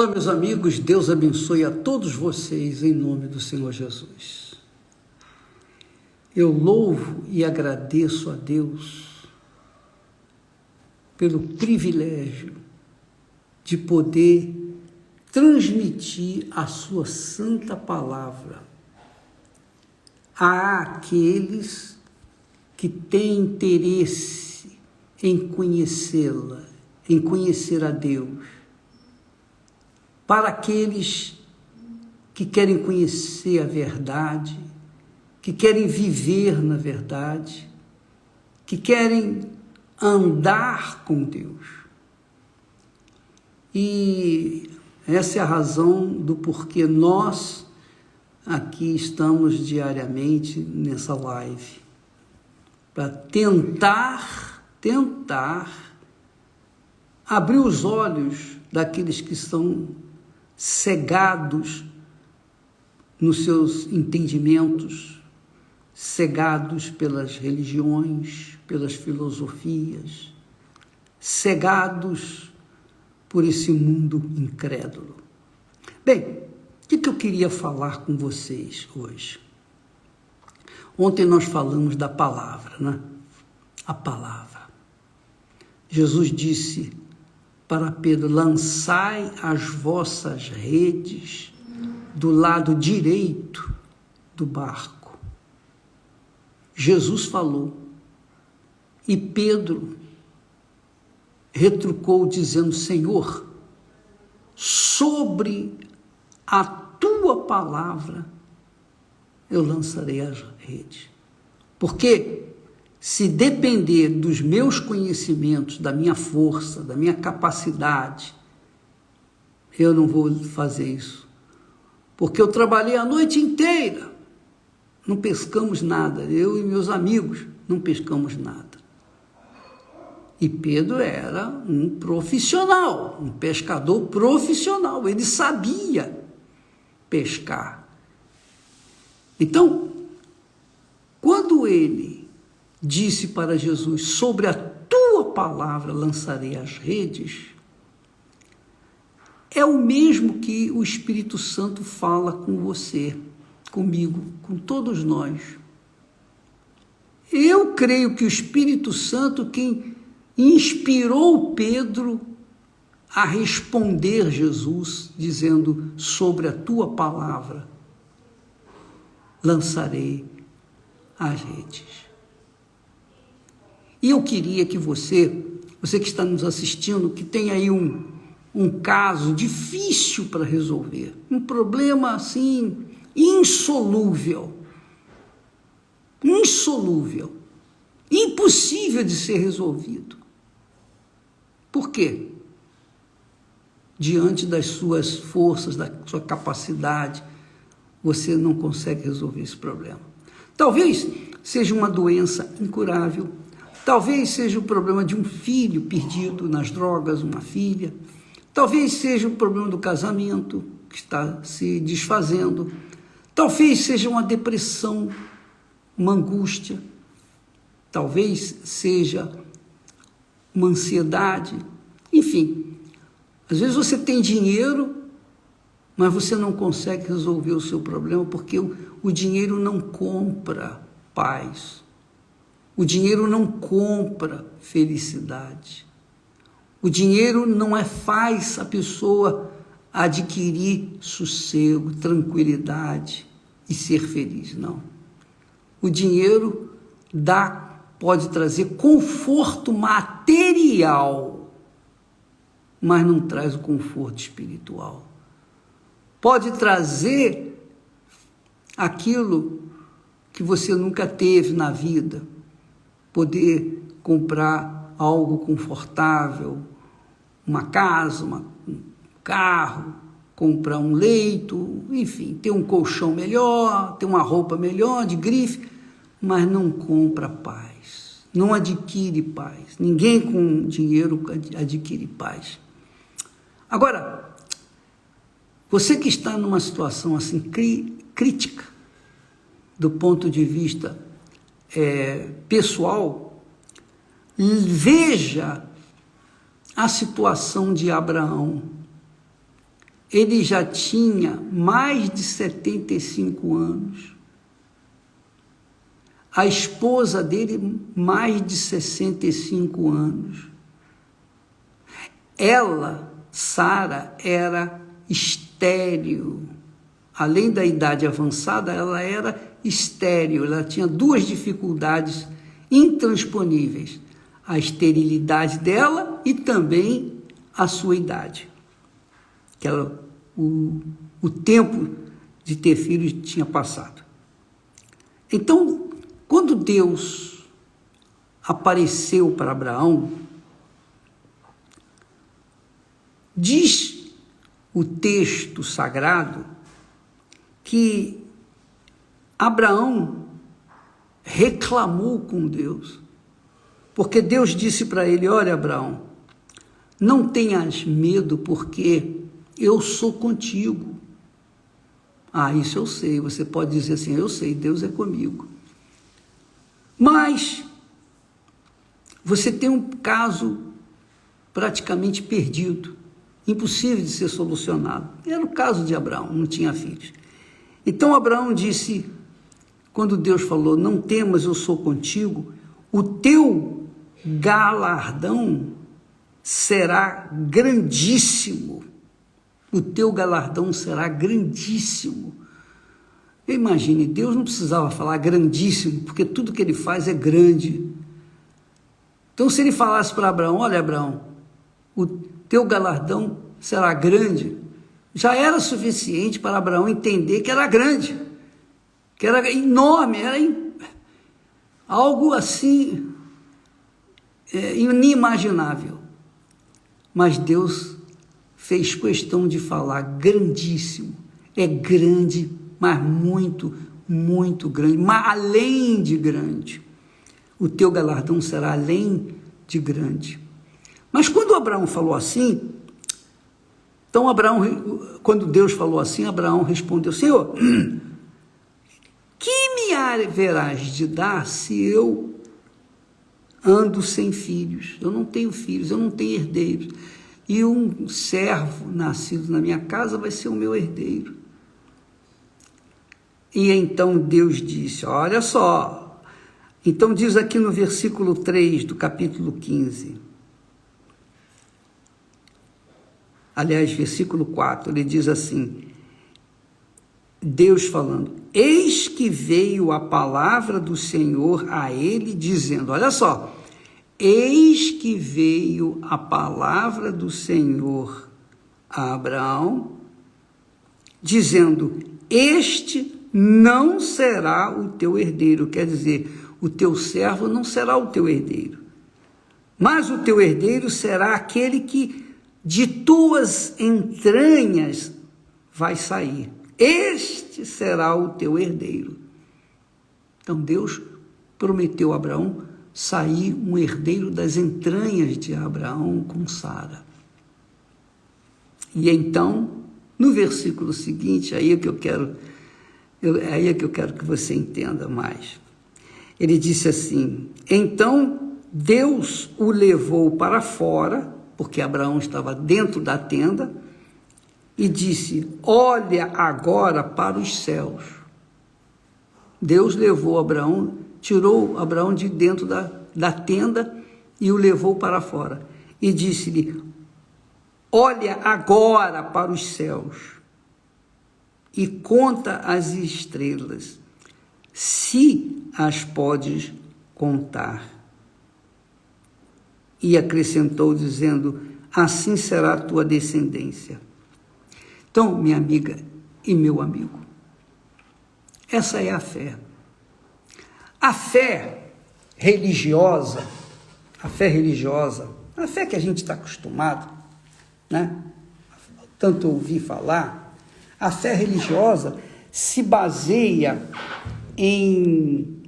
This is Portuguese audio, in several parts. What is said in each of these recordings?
Olá, meus amigos, Deus abençoe a todos vocês em nome do Senhor Jesus. Eu louvo e agradeço a Deus pelo privilégio de poder transmitir a sua santa palavra àqueles que têm interesse em conhecê-la, em conhecer a Deus. Para aqueles que querem conhecer a verdade, que querem viver na verdade, que querem andar com Deus. E essa é a razão do porquê nós aqui estamos diariamente nessa live, para tentar abrir os olhos daqueles que estão cegados nos seus entendimentos, cegados pelas religiões, pelas filosofias, cegados por esse mundo incrédulo. Bem, o que eu queria falar com vocês hoje? Ontem nós falamos da palavra, né? A palavra. Jesus disse para Pedro: lançai as vossas redes do lado direito do barco. Jesus falou e Pedro retrucou dizendo: Senhor, sobre a tua palavra eu lançarei as redes. Porque se depender dos meus conhecimentos, da minha força, da minha capacidade, eu não vou fazer isso. Porque eu trabalhei a noite inteira, não pescamos nada, eu e meus amigos não pescamos nada. E Pedro era um profissional, um pescador profissional, ele sabia pescar. Então, quando ele disse para Jesus: sobre a tua palavra lançarei as redes, é o mesmo que o Espírito Santo fala com você, comigo, com todos nós. Eu creio que o Espírito Santo quem inspirou Pedro a responder Jesus, dizendo: sobre a tua palavra lançarei as redes. E eu queria que você que está nos assistindo, que tem aí um caso difícil para resolver, um problema assim, insolúvel, impossível de ser resolvido. Por quê? Diante das suas forças, da sua capacidade, você não consegue resolver esse problema. Talvez seja uma doença incurável, talvez seja o problema de um filho perdido nas drogas, uma filha. Talvez seja o problema do casamento que está se desfazendo. Talvez seja uma depressão, uma angústia. Talvez seja uma ansiedade. Enfim, às vezes você tem dinheiro, mas você não consegue resolver o seu problema porque o dinheiro não compra paz. O dinheiro não compra felicidade. O dinheiro não faz a pessoa adquirir sossego, tranquilidade e ser feliz, não. O dinheiro pode trazer conforto material, mas não traz o conforto espiritual. Pode trazer aquilo que você nunca teve na vida, poder comprar algo confortável, uma casa, um carro, comprar um leito, enfim, ter um colchão melhor, ter uma roupa melhor, de grife, mas não compra paz, não adquire paz. Ninguém com dinheiro adquire paz. Agora, você que está numa situação assim crítica, do ponto de vista pessoal, veja a situação de Abraão. ele já tinha mais de 75 anos. A esposa dele, mais de 65 anos. Ela, Sara, era estéril. Além da idade avançada, ela era estéril. Ela tinha duas dificuldades intransponíveis: a esterilidade dela e também a sua idade. Que ela, o tempo de ter filhos tinha passado. Então, quando Deus apareceu para Abraão, diz o texto sagrado que Abraão reclamou com Deus, porque Deus disse para ele: olha, Abraão, não tenhas medo, porque eu sou contigo. Ah, isso eu sei. Você pode dizer assim: eu sei, Deus é comigo. Mas você tem um caso praticamente perdido, impossível de ser solucionado. Era o caso de Abraão, não tinha filhos. Então Abraão disse, quando Deus falou: não temas, eu sou contigo, o teu galardão será grandíssimo. O teu galardão será grandíssimo. Imagine, Deus não precisava falar grandíssimo, porque tudo que ele faz é grande. Então, se ele falasse para Abraão: olha, Abraão, o teu galardão será grande, já era suficiente para Abraão entender que era grande, que era enorme, era algo assim inimaginável. Mas Deus fez questão de falar grandíssimo. É grande, mas muito, muito grande, mas além de grande. O teu galardão será além de grande. Mas quando Abraão falou assim, então quando Deus falou assim, Abraão respondeu: Senhor, que me haverás de dar se eu ando sem filhos? Eu não tenho filhos, eu não tenho herdeiros. E um servo nascido na minha casa vai ser o meu herdeiro. E então Deus disse: olha só. Então diz aqui no versículo 3 do capítulo 15. Aliás, versículo 4, ele diz assim, Deus falando: eis que veio a palavra do Senhor a ele, dizendo, olha só, eis que veio a palavra do Senhor a Abraão, dizendo: este não será o teu herdeiro, quer dizer, o teu servo não será o teu herdeiro, mas o teu herdeiro será aquele que de tuas entranhas vai sair. Este será o teu herdeiro. Então Deus prometeu a Abraão sair um herdeiro das entranhas de Abraão com Sara. E então, no versículo seguinte, aí é que eu quero que você entenda mais. Ele disse assim: então Deus o levou para fora, porque Abraão estava dentro da tenda, e disse: olha agora para os céus. Deus levou Abraão, tirou Abraão de dentro da tenda e o levou para fora. E disse-lhe: olha agora para os céus e conta as estrelas, se as podes contar. E acrescentou dizendo: assim será a tua descendência. Então, minha amiga e meu amigo, essa é a fé. A fé religiosa, a fé que a gente está acostumado, né? Tanto ouvir falar, a fé religiosa se baseia em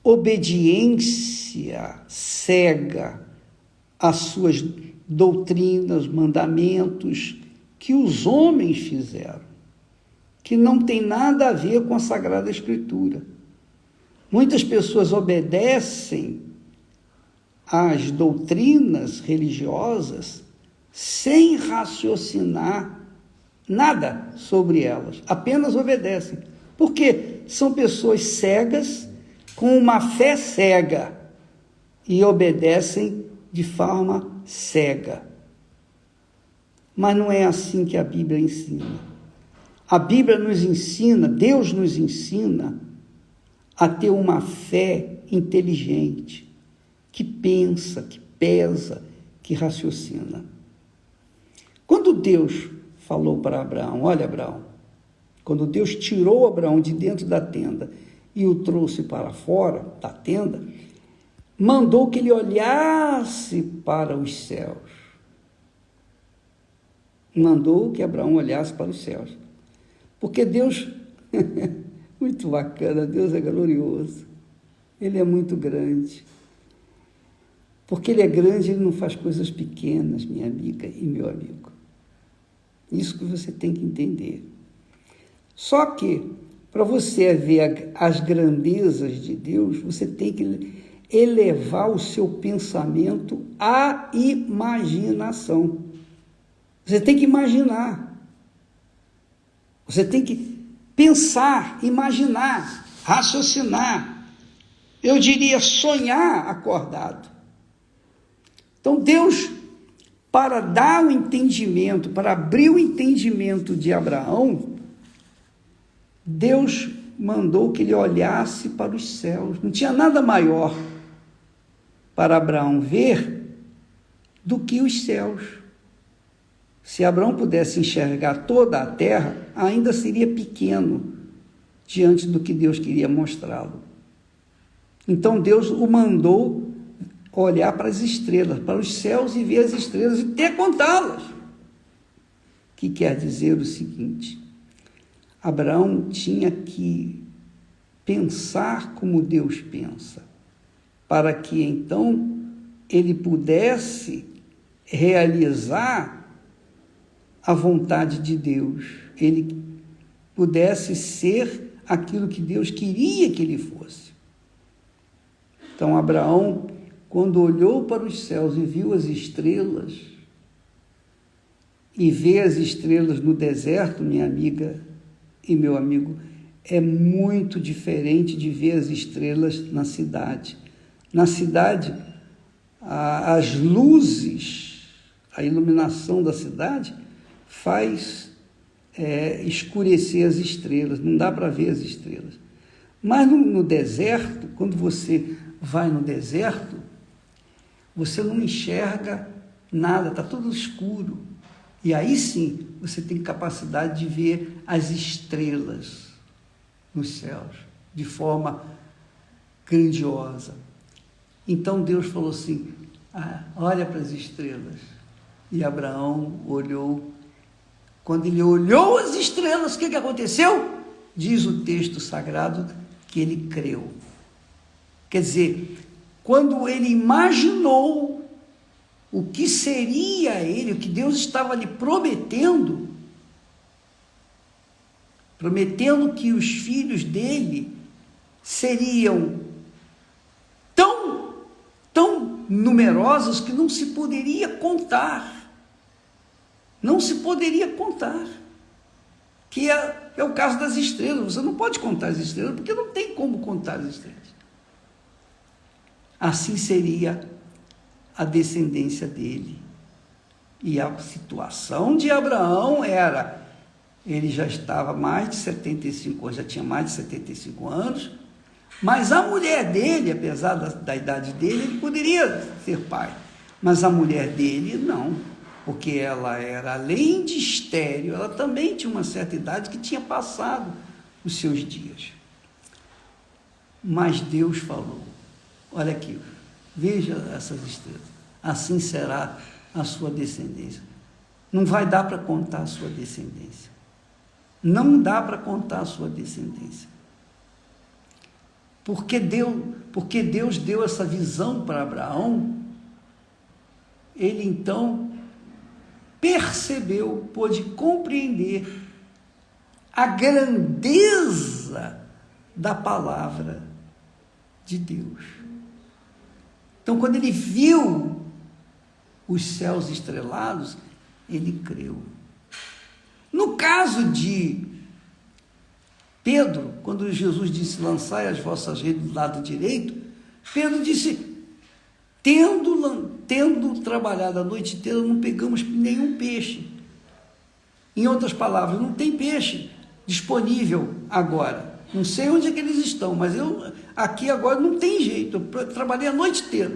obediência cega às suas doutrinas, mandamentos que os homens fizeram, que não tem nada a ver com a Sagrada Escritura. Muitas pessoas obedecem às doutrinas religiosas sem raciocinar nada sobre elas, apenas obedecem. Porque são pessoas cegas, com uma fé cega, e obedecem de forma cega. Mas não é assim que a Bíblia ensina. A Bíblia nos ensina, Deus nos ensina a ter uma fé inteligente, que pensa, que pesa, que raciocina. Quando Deus falou para Abraão, olha Abraão, quando Deus tirou Abraão de dentro da tenda e o trouxe para fora da tenda, mandou que ele olhasse para os céus. Mandou que Abraão olhasse para os céus. Porque Deus, muito bacana, Deus é glorioso. Ele é muito grande. Porque Ele é grande, Ele não faz coisas pequenas, minha amiga e meu amigo. Isso que você tem que entender. Só que, para você ver as grandezas de Deus, você tem que elevar o seu pensamento à imaginação. Você tem que imaginar. Você tem que pensar, imaginar, raciocinar. Eu diria sonhar acordado. Então Deus, para dar o entendimento, para abrir o entendimento de Abraão, Deus mandou que ele olhasse para os céus. Não tinha nada maior para Abraão ver do que os céus. Se Abraão pudesse enxergar toda a terra, ainda seria pequeno diante do que Deus queria mostrá-lo. Então Deus o mandou olhar para as estrelas, para os céus e ver as estrelas e até contá-las. Que quer dizer o seguinte: Abraão tinha que pensar como Deus pensa, para que então ele pudesse realizar a vontade de Deus, ele pudesse ser aquilo que Deus queria que ele fosse. Então Abraão, quando olhou para os céus e viu as estrelas, e ver as estrelas no deserto, minha amiga e meu amigo, é muito diferente de ver as estrelas na cidade. Na cidade, as luzes, a iluminação da cidade faz escurecer as estrelas, não dá para ver as estrelas. Mas no deserto, quando você vai no deserto, você não enxerga nada, está tudo escuro. E aí sim, você tem capacidade de ver as estrelas nos céus, de forma grandiosa. Então Deus falou assim, olha para as estrelas. E Abraão olhou. Quando ele olhou as estrelas, o que aconteceu? Diz o texto sagrado que ele creu. Quer dizer, quando ele imaginou o que seria ele, o que Deus estava lhe prometendo que os filhos dele seriam tão numerosos que não se poderia contar. Não se poderia contar. Que é o caso das estrelas. Você não pode contar as estrelas, porque não tem como contar as estrelas. Assim seria a descendência dele. E a situação de Abraão era, ele já estava mais de 75 anos, já tinha mais de 75 anos, mas a mulher dele, apesar da idade dele, ele poderia ser pai. Mas a mulher dele, não, porque ela era, além de estéril, ela também tinha uma certa idade que tinha passado os seus dias. Mas Deus falou, olha aqui, veja essas estrelas, assim será a sua descendência. Não vai dar para contar a sua descendência. Não dá para contar a sua descendência. Porque Deus deu essa visão para Abraão, ele então percebeu, pôde compreender a grandeza da palavra de Deus. Então, quando ele viu os céus estrelados, ele creu. No caso de Pedro, quando Jesus disse, lançai as vossas redes do lado direito, Pedro disse, tendo trabalhado a noite inteira, não pegamos nenhum peixe. Em outras palavras, não tem peixe disponível agora. Não sei onde é que eles estão, mas aqui agora não tem jeito, eu trabalhei a noite inteira.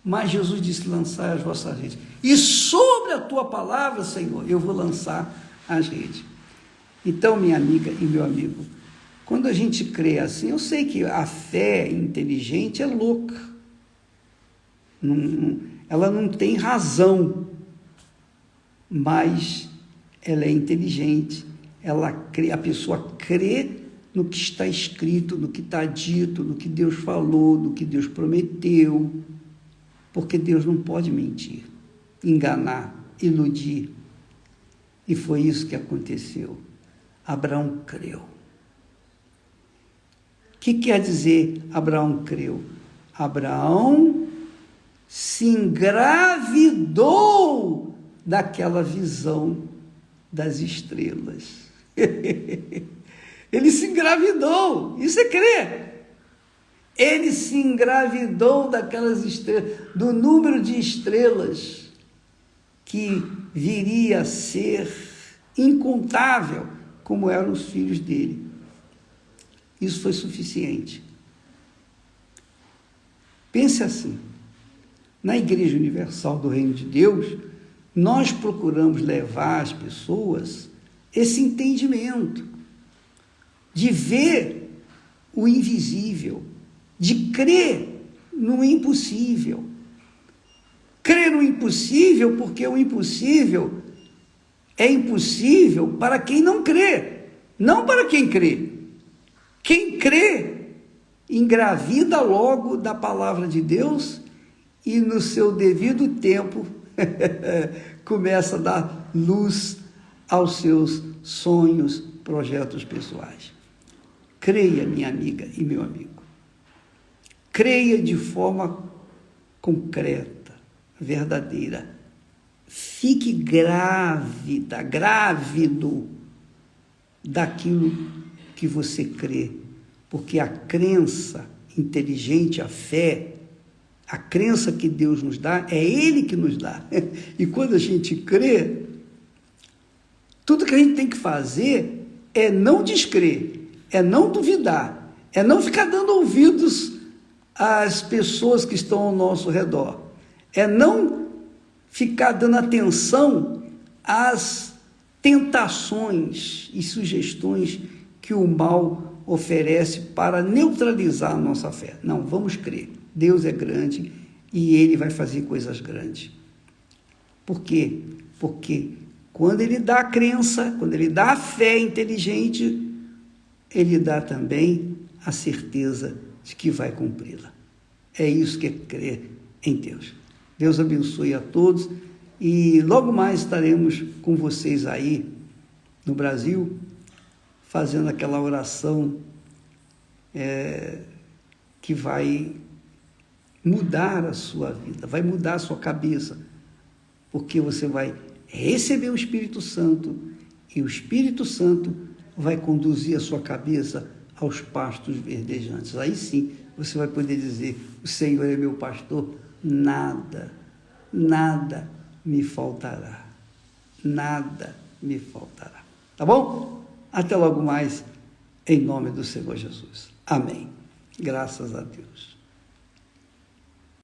Mas Jesus disse, lançai as vossas redes. E sobre a tua palavra, Senhor, eu vou lançar as redes. Então, minha amiga e meu amigo, quando a gente crê assim, eu sei que a fé inteligente é louca. Ela não tem razão, mas ela é inteligente. A pessoa crê no que está escrito, no que está dito, no que Deus falou, no que Deus prometeu, porque Deus não pode mentir, enganar, iludir. E foi isso que aconteceu. Abraão creu. O que quer dizer Abraão creu? Abraão se engravidou daquela visão das estrelas. Ele se engravidou, isso é crer. Ele se engravidou daquelas estrelas, do número de estrelas que viria a ser incontável, como eram os filhos dele. Isso foi suficiente. Pense assim, na Igreja Universal do Reino de Deus, nós procuramos levar às pessoas esse entendimento de ver o invisível, de crer no impossível. Crer no impossível porque o impossível é impossível para quem não crê, não para quem crê. Quem crê engravida logo da palavra de Deus e no seu devido tempo começa a dar luz aos seus sonhos, projetos pessoais. Creia, minha amiga e meu amigo. Creia de forma concreta, verdadeira. Fique grávido daquilo que você crê, porque a crença inteligente, a fé, a crença que Deus nos dá, é Ele que nos dá. E quando a gente crê, tudo que a gente tem que fazer é não descrer, é não duvidar, é não ficar dando ouvidos às pessoas que estão ao nosso redor, é não ficar dando atenção às tentações e sugestões que o mal oferece para neutralizar a nossa fé. Não, vamos crer. Deus é grande e Ele vai fazer coisas grandes. Por quê? Porque quando Ele dá a crença, quando Ele dá a fé inteligente, Ele dá também a certeza de que vai cumpri-la. É isso que é crer em Deus. Deus abençoe a todos e logo mais estaremos com vocês aí no Brasil, fazendo aquela oração que vai mudar a sua vida, vai mudar a sua cabeça, porque você vai receber o Espírito Santo e o Espírito Santo vai conduzir a sua cabeça aos pastos verdejantes. Aí sim, você vai poder dizer, o Senhor é meu pastor, nada me faltará. Nada me faltará. Tá bom? Até logo mais, em nome do Senhor Jesus. Amém. Graças a Deus.